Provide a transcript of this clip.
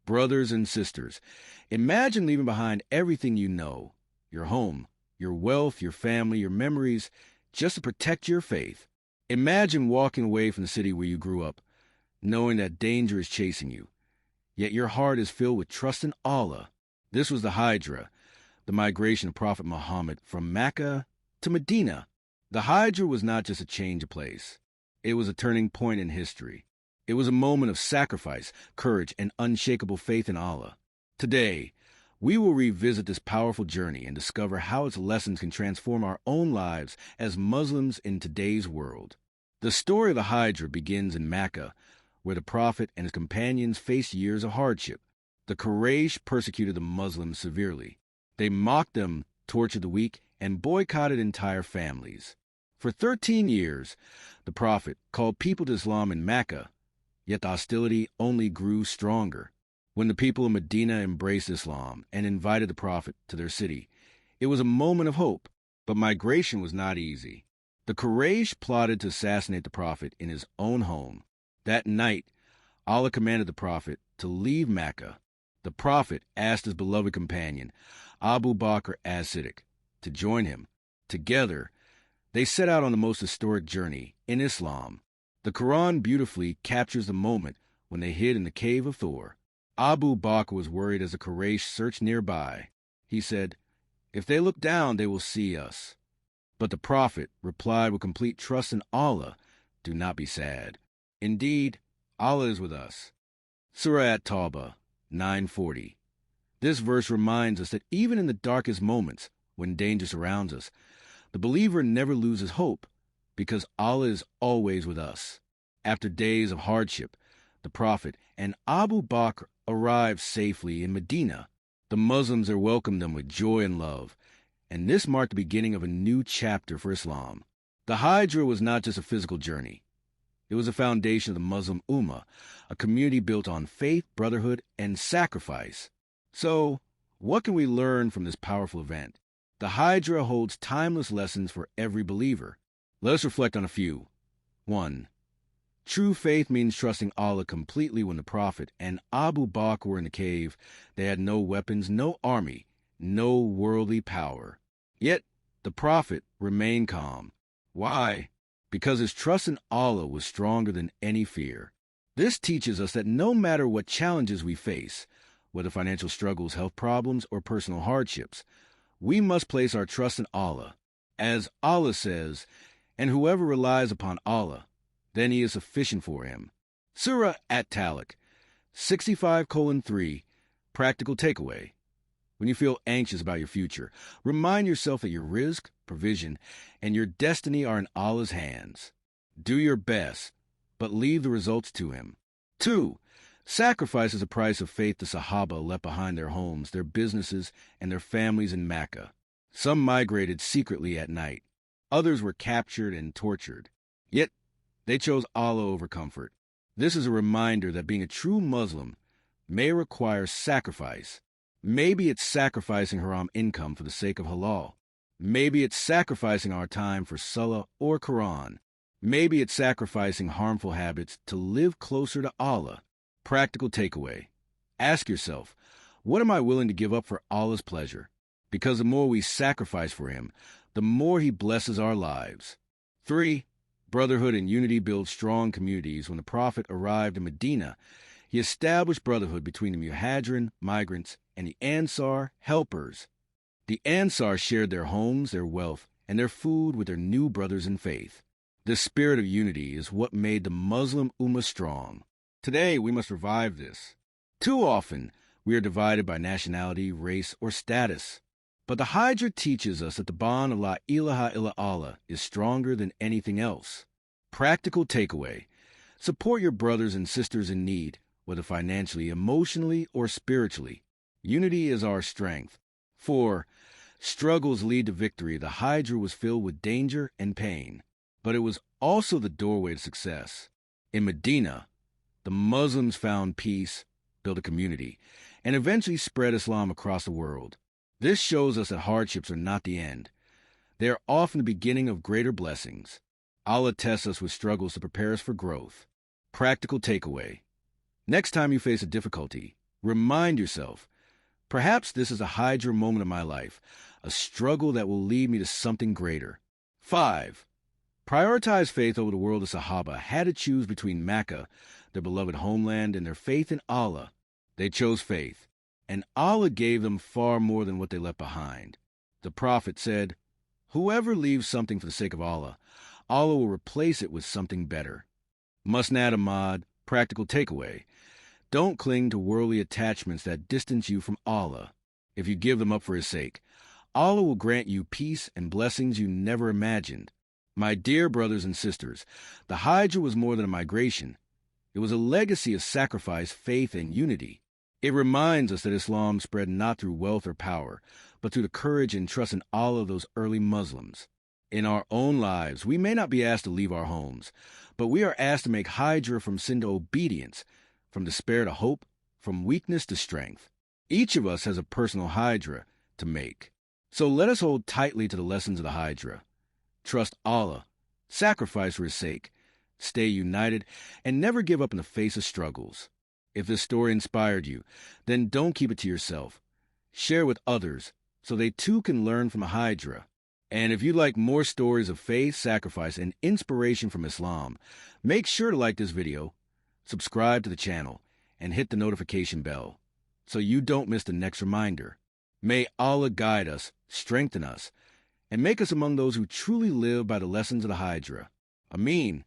brothers and sisters. Imagine leaving behind everything you know, your home, your wealth, your family, your memories, just to protect your faith. Imagine walking away from the city where you grew up, knowing that danger is chasing you, yet your heart is filled with trust in Allah. This was the Hijrah, the migration of Prophet Muhammad from Makkah to Medina. The Hijrah was not just a change of place. It was a turning point in history. It was a moment of sacrifice, courage, and unshakable faith in Allah. Today, we will revisit this powerful journey and discover how its lessons can transform our own lives as Muslims in today's world. The story of the Hijrah begins in Makkah, where the Prophet and his companions faced years of hardship. The Quraysh persecuted the Muslims severely. They mocked them, tortured the weak, and boycotted entire families. For 13 years, the Prophet called people to Islam in Makkah, yet the hostility only grew stronger. When the people of Medina embraced Islam and invited the Prophet to their city, it was a moment of hope, but migration was not easy. The Quraysh plotted to assassinate the Prophet in his own home. That night, Allah commanded the Prophet to leave Makkah. The Prophet asked his beloved companion, Abu Bakr as-Siddiq, to join him. Together, they set out on the most historic journey in Islam. The Quran beautifully captures the moment when they hid in the cave of Thor. Abu Bakr was worried as the Quraysh searched nearby. He said, "If they look down, they will see us." But the Prophet replied with complete trust in Allah, "Do not be sad. Indeed, Allah is with us." Surah At-Tawbah 9:40. This verse reminds us that even in the darkest moments, when danger surrounds us, the believer never loses hope, because Allah is always with us. After days of hardship, the Prophet and Abu Bakr arrived safely in Medina. The Muslims there welcomed them with joy and love, and this marked the beginning of a new chapter for Islam. The Hijrah was not just a physical journey. It was the foundation of the Muslim Ummah, a community built on faith, brotherhood, and sacrifice. So, what can we learn from this powerful event? The Hijrah holds timeless lessons for every believer. Let us reflect on a few. 1. True faith means trusting Allah completely. When the Prophet and Abu Bakr were in the cave, they had no weapons, no army, no worldly power. Yet, the Prophet remained calm. Why? Because his trust in Allah was stronger than any fear. This teaches us that no matter what challenges we face, whether financial struggles, health problems, or personal hardships, we must place our trust in Allah. As Allah says, "And whoever relies upon Allah, then he is sufficient for him." Surah At-Talaq 65:3, practical takeaway. When you feel anxious about your future, remind yourself that your rizq, provision, and your destiny are in Allah's hands. Do your best, but leave the results to him. 2. Sacrifice is a price of faith the Sahaba left behind their homes, their businesses, and their families in Makkah. Some migrated secretly at night. Others were captured and tortured. Yet, they chose Allah over comfort. This is a reminder that being a true Muslim may require sacrifice. Maybe it's sacrificing haram income for the sake of halal. Maybe it's sacrificing our time for Salah or Quran. Maybe it's sacrificing harmful habits to live closer to Allah. Practical takeaway. Ask yourself, what am I willing to give up for Allah's pleasure? Because the more we sacrifice for him, the more he blesses our lives. 3. Brotherhood and unity build strong communities. When the Prophet arrived in Medina, he established brotherhood between the Muhajirin, migrants, and the Ansar, helpers. The Ansar shared their homes, their wealth, and their food with their new brothers in faith. This spirit of unity is what made the Muslim Ummah strong. Today, we must revive this. Too often, we are divided by nationality, race, or status. But the Hijrah teaches us that the bond of La ilaha illallah is stronger than anything else. Practical takeaway. Support your brothers and sisters in need, whether financially, emotionally, or spiritually. Unity is our strength. 4. Struggles lead to victory. The Hijrah was filled with danger and pain, but it was also the doorway to success. In Medina, the Muslims found peace, built a community, and eventually spread Islam across the world. This shows us that hardships are not the end. They are often the beginning of greater blessings. Allah tests us with struggles to prepare us for growth. Practical takeaway. Next time you face a difficulty, Remind yourself, perhaps this is a Hijrah moment of my life, a struggle that will lead me to something greater. 5. Prioritize faith over the world. The Sahaba had to choose between Makkah, their beloved homeland, and their faith in Allah. They chose faith, and Allah gave them far more than what they left behind. The Prophet said, "Whoever leaves something for the sake of Allah, Allah will replace it with something better." Musnad Ahmad, practical takeaway. Don't cling to worldly attachments that distance you from Allah. If you give them up for His sake, Allah will grant you peace and blessings you never imagined. My dear brothers and sisters, the Hijrah was more than a migration. It was a legacy of sacrifice, faith, and unity. It reminds us that Islam spread not through wealth or power, but through the courage and trust in Allah of those early Muslims. In our own lives, we may not be asked to leave our homes, but we are asked to make Hijrah from sin to obedience, from despair to hope, from weakness to strength. Each of us has a personal Hijrah to make. So let us hold tightly to the lessons of the Hijrah. Trust Allah, sacrifice for His sake, stay united, and never give up in the face of struggles. If this story inspired you, then don't keep it to yourself. Share with others so they too can learn from the Hijrah. And if you'd like more stories of faith, sacrifice, and inspiration from Islam, make sure to like this video, subscribe to the channel, and hit the notification bell so you don't miss the next reminder. May Allah guide us, strengthen us, and make us among those who truly live by the lessons of the Hijrah. Ameen.